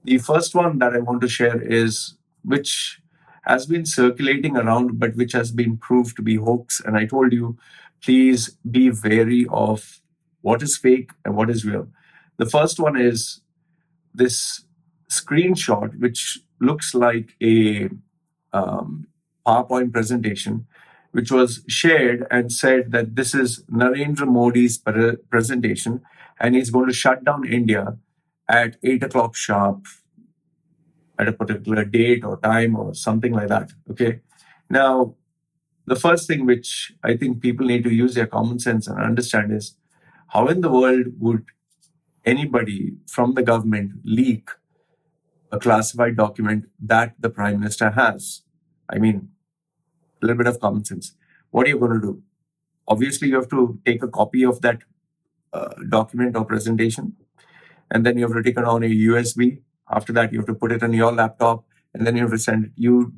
The first one that I want to share is which has been circulating around, but which has been proved to be hoax. And I told you, please be wary of what is fake and what is real. The first one is this screenshot, which looks like a PowerPoint presentation, which was shared and said that this is Narendra Modi's presentation, and he's going to shut down India at 8 o'clock sharp at a particular date or time or something like that. Okay. Now, the first thing which I think people need to use their common sense and understand is how in the world would anybody from the government leak a classified document that the Prime Minister has? I mean, a little bit of common sense. What are you going to do? Obviously, you have to take a copy of that document or presentation, and then you have to take it on a USB. After that, you have to put it on your laptop, and then you have to send it. You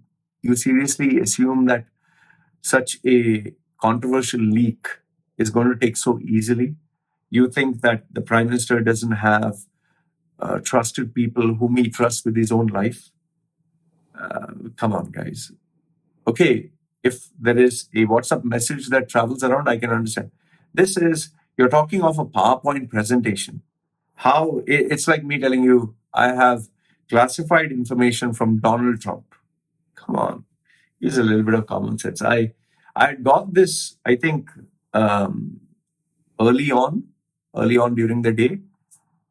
seriously assume that such a controversial leak is going to take so easily? You think that the Prime Minister doesn't have trusted people whom he trusts with his own life? Come on, guys. Okay, if there is a WhatsApp message that travels around, I can understand. You're talking of a PowerPoint presentation. How it's like me telling you, I have classified information from Donald Trump. Come on, use a little bit of common sense. I got this, I think, early on during the day,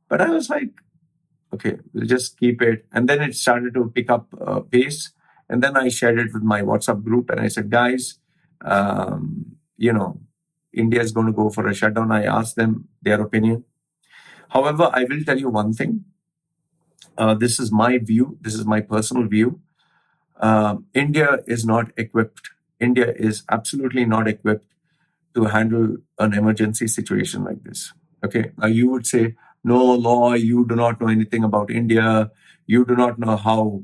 but I was like, okay, we'll just keep it. And then it started to pick up pace. And then I shared it with my WhatsApp group, and I said, guys, India is going to go for a shutdown. I asked them their opinion. However, I will tell you one thing. This is my view. This is my personal view. India is not equipped. India is absolutely not equipped to handle an emergency situation like this. Okay. Now you would say, no, Loy, you do not know anything about India. You do not know how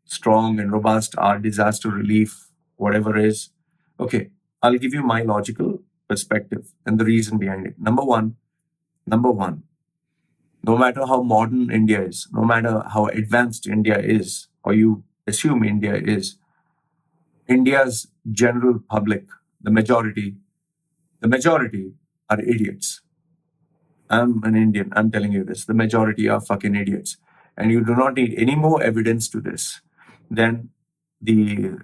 strong and robust our disaster relief, whatever is. Okay. I'll give you my logical perspective and the reason behind it. Number one, no matter how modern India is, no matter how advanced India is, or you assume India is, India's general public, the majority are idiots. I'm an Indian. I'm telling you this. The majority are fucking idiots. And you do not need any more evidence to this than the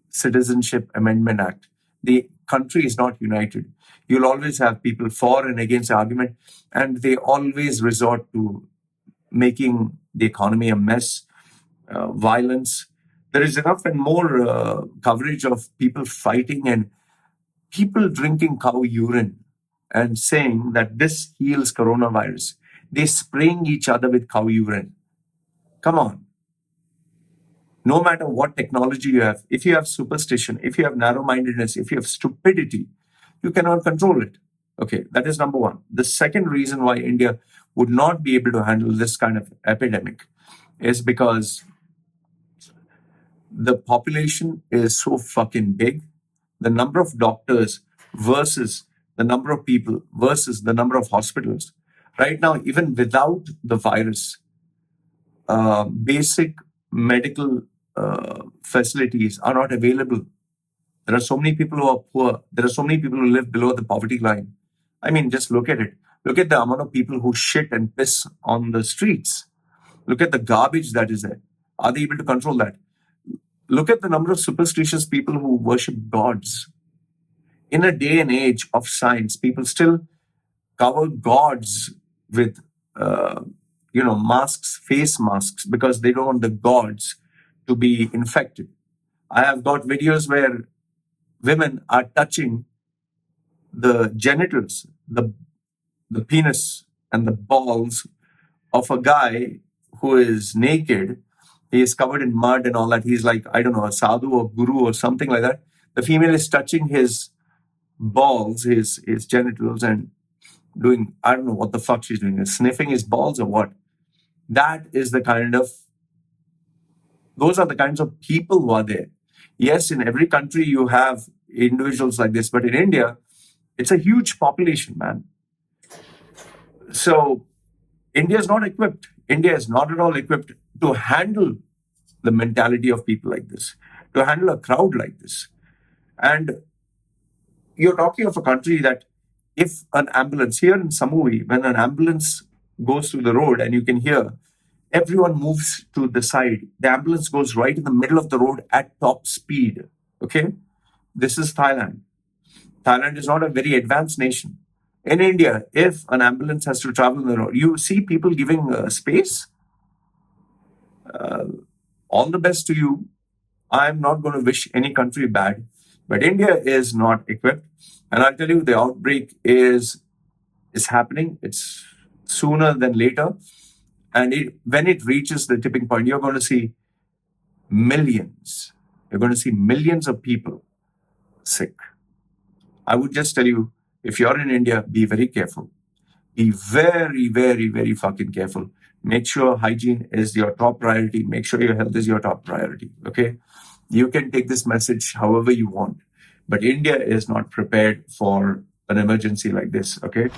Citizenship Amendment Act. The country is not united. You'll always have people for and against the argument, and they always resort to making the economy a mess, violence. There is enough and more coverage of people fighting and people drinking cow urine and saying that this heals coronavirus. They're spraying each other with cow urine. Come on. No matter what technology you have, if you have superstition, if you have narrow-mindedness, if you have stupidity, you cannot control it. Okay, that is number one. The second reason why India would not be able to handle this kind of epidemic is because the population is so fucking big. The number of doctors versus the number of people versus the number of hospitals. Right now, even without the virus, basic medical facilities are not available. There are so many people who are poor. There are so many people who live below the poverty line. I mean, just look at it. Look at the amount of people who shit and piss on the streets. Look at the garbage that is there. Are they able to control that? Look at the number of superstitious people who worship gods. In a day and age of science, people still cover gods with, masks, face masks, because they don't want the gods to be infected. I have got videos where women are touching the genitals, the penis and the balls of a guy who is naked. He is covered in mud and all that. He's like, I don't know, a sadhu or guru or something like that. The female is touching his balls, his genitals, and doing, I don't know what the fuck she's doing, sniffing his balls or what. Those are the kinds of people who are there. Yes, in every country you have individuals like this, but in India, it's a huge population, man. So India is not equipped. India is not at all equipped to handle the mentality of people like this, to handle a crowd like this. And you're talking of a country that if an ambulance, here in Samui, when an ambulance goes through the road and you can hear everyone moves to the side, the ambulance goes right in the middle of the road at top speed. Okay? This is Thailand. Thailand is not a very advanced nation. In India, if an ambulance has to travel on the road, you see people giving space. All the best to you. I'm not going to wish any country bad, but India is not equipped. And I'll tell you, the outbreak is happening. It's sooner than later. And when it reaches the tipping point, you're going to see millions. You're going to see millions of people sick. I would just tell you, if you're in India, be very careful. Be very, very, very fucking careful. Make sure hygiene is your top priority. Make sure your health is your top priority. Okay? You can take this message however you want. But India is not prepared for an emergency like this. Okay?